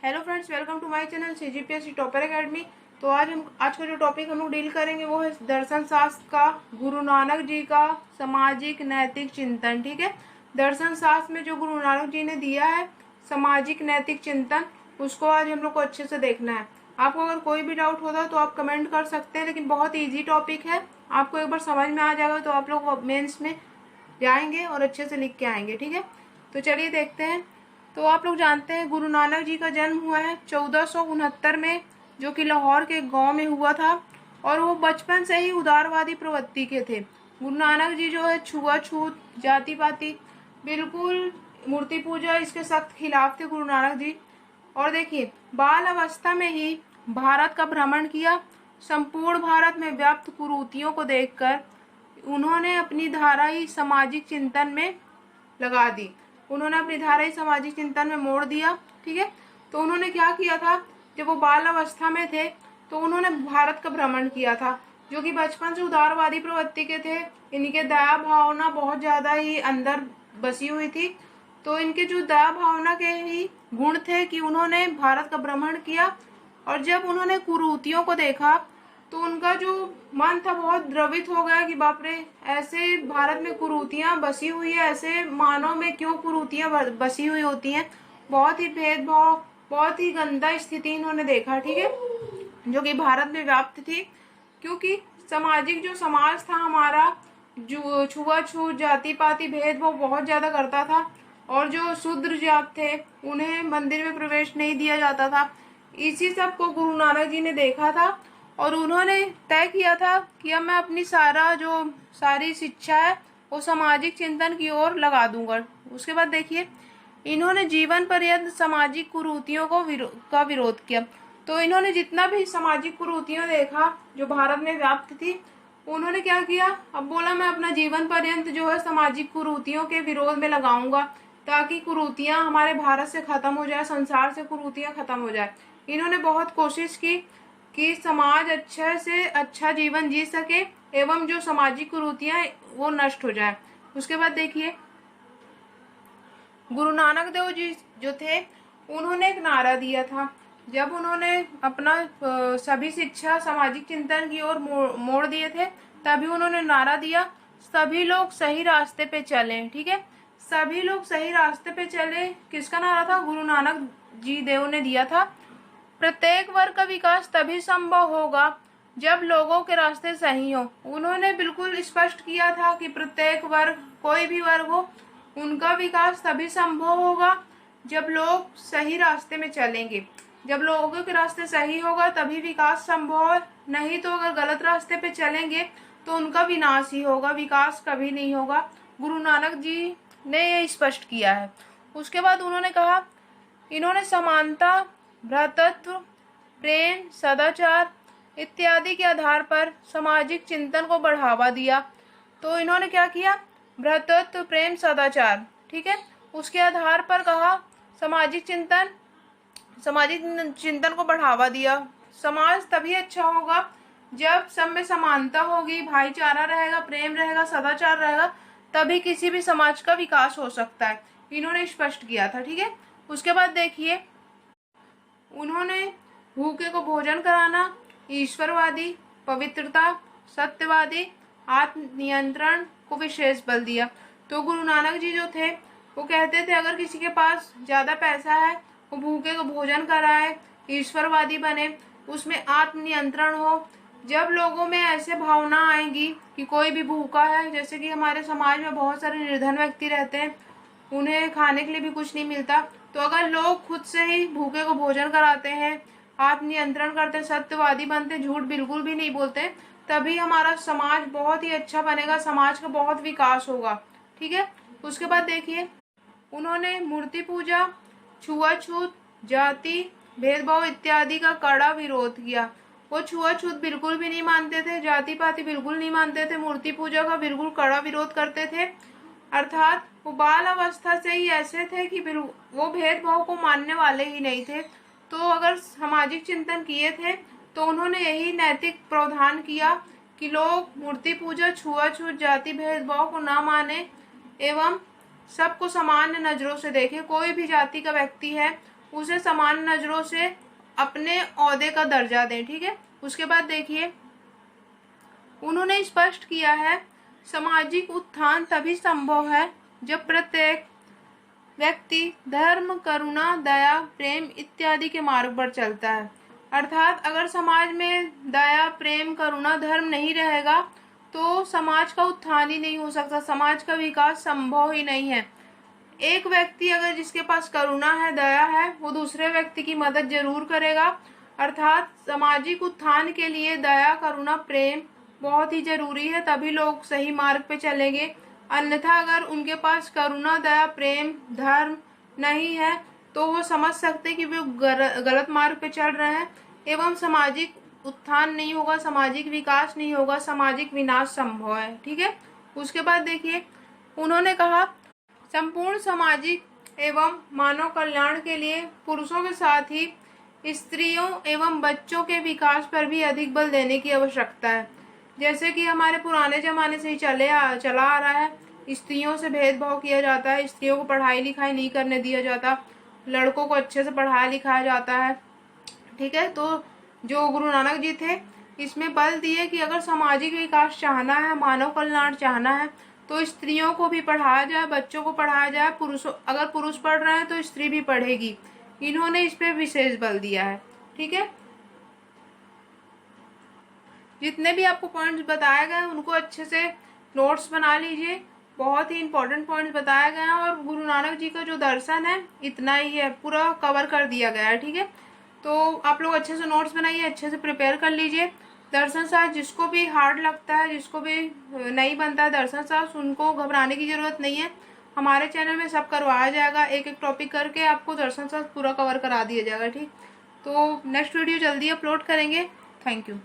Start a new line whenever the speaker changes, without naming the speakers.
Hello friends, welcome to my channel CGPSC topper academy. तो आज का जो टॉपिक हम लोग डील करेंगे वो है दर्शन शास्त्र का गुरु नानक जी का सामाजिक नैतिक चिंतन। ठीक है, दर्शन शास्त्र में जो गुरु नानक जी ने दिया है सामाजिक नैतिक चिंतन, उसको आज हम लोग को अच्छे से देखना है। आपको अगर कोई भी डाउट होता तो आप कमेंट कर सकते हैं, लेकिन बहुत ईजी टॉपिक है, आपको एक बार समझ में आ जाएगा तो आप लोग मेंस में जाएंगे और अच्छे से लिख के आएंगे। ठीक है, तो चलिए देखते हैं। तो आप लोग जानते हैं गुरु नानक जी का जन्म हुआ है 1469 में, जो कि लाहौर के गांव में हुआ था। और वो बचपन से ही उदारवादी प्रवृत्ति के थे। गुरु नानक जी जो है छुआछूत, जाति पाति, बिल्कुल मूर्ति पूजा, इसके सख्त खिलाफ थे गुरु नानक जी। और देखिए, बाल अवस्था में ही भारत का भ्रमण किया। संपूर्ण भारत में व्याप्त कुरीतियों को देखकर उन्होंने अपनी धारा ही सामाजिक चिंतन में लगा दी। उन्होंने अपनी धारा ही सामाजिक चिंतन में मोड़ दिया। ठीक है, तो उन्होंने क्या किया था, जब वो बाल अवस्था में थे तो उन्होंने भारत का भ्रमण किया था। जो कि बचपन से उदारवादी प्रवृत्ति के थे, इनके दया भावना बहुत ज्यादा ही अंदर बसी हुई थी। तो इनके जो दया भावना के ही गुण थे कि उन्होंने भारत का भ्रमण किया। और जब उन्होंने कुरीतियों को देखा तो उनका जो मन था बहुत द्रवित हो गया कि बाप रे, ऐसे भारत में कुरीतियां बसी हुई है, ऐसे मानव में क्यों कुरीतियां बसी हुई होती हैं। बहुत ही भेदभाव, बहुत ही गंदा स्थिति इन्होंने देखा। ठीक है, जो कि भारत में व्याप्त थी, क्योंकि सामाजिक जो समाज था हमारा, जो छुआछूत, जाति पाति, भेदभाव बहुत ज्यादा करता था। और जो शूद्र जात थे उन्हें मंदिर में प्रवेश नहीं दिया जाता था। इसी सब को गुरु नानक जी ने देखा था और उन्होंने तय किया था कि अब मैं अपनी सारी शिक्षा है वो सामाजिक चिंतन की ओर लगा दूंगा। उसके बाद देखिए, इन्होंने जीवन पर्यंत सामाजिक कुरीतियों का विरोध किया। तो इन्होंने जितना भी सामाजिक कुरीतियां देखा जो भारत में व्याप्त थी, उन्होंने क्या किया, अब बोला मैं अपना जीवन पर्यंत जो है सामाजिक कुरीतियों के विरोध में लगाऊंगा, ताकि कुरीतियां हमारे भारत से खत्म हो जाए, संसार से कुरीतियां खत्म हो जाए। इन्होंने बहुत कोशिश की कि समाज अच्छे से अच्छा जीवन जी सके एवं जो सामाजिक कुरीतियां वो नष्ट हो जाए। उसके बाद देखिए, गुरु नानक देव जी जो थे उन्होंने एक नारा दिया था। जब उन्होंने अपना सभी शिक्षा सामाजिक चिंतन की ओर मोड़ दिए थे, तभी उन्होंने नारा दिया, सभी लोग सही रास्ते पे चलें। ठीक है, सभी लोग सही रास्ते पे चले, किसका नारा था, गुरु नानक जी देव ने दिया था। प्रत्येक वर्ग का विकास तभी संभव होगा जब लोगों के रास्ते सही हो। उन्होंने बिल्कुल स्पष्ट किया था कि प्रत्येक वर्ग, कोई भी वर्ग हो, उनका विकास तभी संभव होगा जब लोग सही रास्ते में चलेंगे। जब लोगों के रास्ते सही होगा तभी विकास संभव है, नहीं तो अगर गलत रास्ते पे चलेंगे तो उनका विनाश ही होगा, विकास कभी नहीं होगा। गुरु नानक जी ने ये स्पष्ट किया है। उसके बाद उन्होंने कहा, इन्होंने समानता, भ्रातृत्व, प्रेम, सदाचार इत्यादि के आधार पर सामाजिक चिंतन को बढ़ावा दिया। तो इन्होंने क्या किया, भ्रातृत्व, प्रेम, सदाचार, ठीक है, उसके आधार पर कहा सामाजिक चिंतन को बढ़ावा दिया। समाज तभी अच्छा होगा जब सब में समानता होगी, भाईचारा रहेगा, प्रेम रहेगा, सदाचार रहेगा, तभी किसी भी समाज का विकास हो सकता है। इन्होंने स्पष्ट किया था। ठीक है, उसके बाद देखिए, उन्होंने भूखे को भोजन कराना, ईश्वरवादी, पवित्रता, सत्यवादी, आत्मनियंत्रण को विशेष बल दिया। तो गुरु नानक जी जो थे वो कहते थे अगर किसी के पास ज्यादा पैसा है वो भूखे को भोजन कराए, ईश्वरवादी बने, उसमें आत्मनियंत्रण हो। जब लोगों में ऐसे भावना आएगी कि कोई भी भूखा है, जैसे कि हमारे समाज में बहुत सारे निर्धन व्यक्ति रहते हैं, उन्हें खाने के लिए भी कुछ नहीं मिलता, तो अगर लोग खुद से ही भूखे को भोजन कराते हैं, आत्मनियंत्रण करते, सत्यवादी बनते, झूठ बिल्कुल भी नहीं बोलते, तभी हमारा समाज बहुत ही अच्छा बनेगा, समाज का बहुत विकास होगा। ठीक है, उसके बाद देखिए, उन्होंने मूर्ति पूजा, छुआछूत, जाति भेदभाव इत्यादि का कड़ा विरोध किया। वो छुआछूत बिल्कुल भी नहीं मानते थे, जाति पाति बिल्कुल नहीं मानते थे, मूर्ति पूजा का बिल्कुल कड़ा विरोध करते थे। अर्थात वो बाल अवस्था से ही ऐसे थे कि वो भेदभाव को मानने वाले ही नहीं थे। तो अगर सामाजिक चिंतन किए थे तो उन्होंने यही नैतिक प्रावधान किया कि लोग मूर्ति पूजा, छुआछूत, जाति भेदभाव को ना माने एवं सबको सामान्य नजरों से देखे। कोई भी जाति का व्यक्ति है उसे समान नजरों से अपने ओहदे का दर्जा दें। ठीक है, उसके बाद देखिए उन्होंने स्पष्ट किया है सामाजिक उत्थान तभी संभव है जब प्रत्येक व्यक्ति धर्म, करुणा, दया, प्रेम इत्यादि के मार्ग पर चलता है। अर्थात अगर समाज में दया, प्रेम, करुणा, धर्म नहीं रहेगा तो समाज का उत्थान ही नहीं हो सकता, समाज का विकास संभव ही नहीं है। एक व्यक्ति अगर जिसके पास करुणा है, दया है, वो दूसरे व्यक्ति की मदद जरूर करेगा। अर्थात सामाजिक उत्थान के लिए दया, करुणा, प्रेम बहुत ही जरूरी है, तभी लोग सही मार्ग पे चलेंगे। अन्यथा अगर उनके पास करुणा, दया, प्रेम, धर्म नहीं है तो वो समझ सकते कि वो गलत मार्ग पे चल रहे हैं एवं सामाजिक उत्थान नहीं होगा, सामाजिक विकास नहीं होगा, सामाजिक विनाश संभव है। ठीक है, उसके बाद देखिए उन्होंने कहा संपूर्ण सामाजिक एवं मानव कल्याण के लिए पुरुषों के साथ ही स्त्रियों एवं बच्चों के विकास पर भी अधिक बल देने की आवश्यकता है। जैसे कि हमारे पुराने जमाने से ही चला आ रहा है, स्त्रियों से भेदभाव किया जाता है, स्त्रियों को पढ़ाई लिखाई नहीं करने दिया जाता, लड़कों को अच्छे से पढ़ाया लिखाया जाता है। ठीक है, तो जो गुरु नानक जी थे इसमें बल दिए कि अगर सामाजिक विकास चाहना है, मानव कल्याण चाहना है तो स्त्रियों को भी पढ़ाया जाए, बच्चों को पढ़ाया जाए, पुरुषों अगर पुरुष पढ़ रहे हैं तो स्त्री भी पढ़ेगी। इन्होंने इस पे विशेष बल दिया है। ठीक है, जितने भी आपको पॉइंट्स बताए गए उनको अच्छे से नोट्स बना लीजिए, बहुत ही इंपॉर्टेंट पॉइंट्स बताए गए हैं और गुरु नानक जी का जो दर्शन है इतना ही है, पूरा कवर कर दिया गया है। ठीक है, तो आप लोग अच्छे से नोट्स बनाइए, अच्छे से प्रिपेयर कर लीजिए। दर्शन शास्त्र जिसको भी हार्ड लगता है, जिसको भी नहीं बनता है दर्शन शास्त्र, उनको घबराने की जरूरत नहीं है। हमारे चैनल में सब करवाया जाएगा, एक एक टॉपिक करके आपको दर्शन शास्त्र पूरा कवर करा दिया जाएगा। ठीक, तो नेक्स्ट वीडियो जल्दी अपलोड करेंगे। Thank you.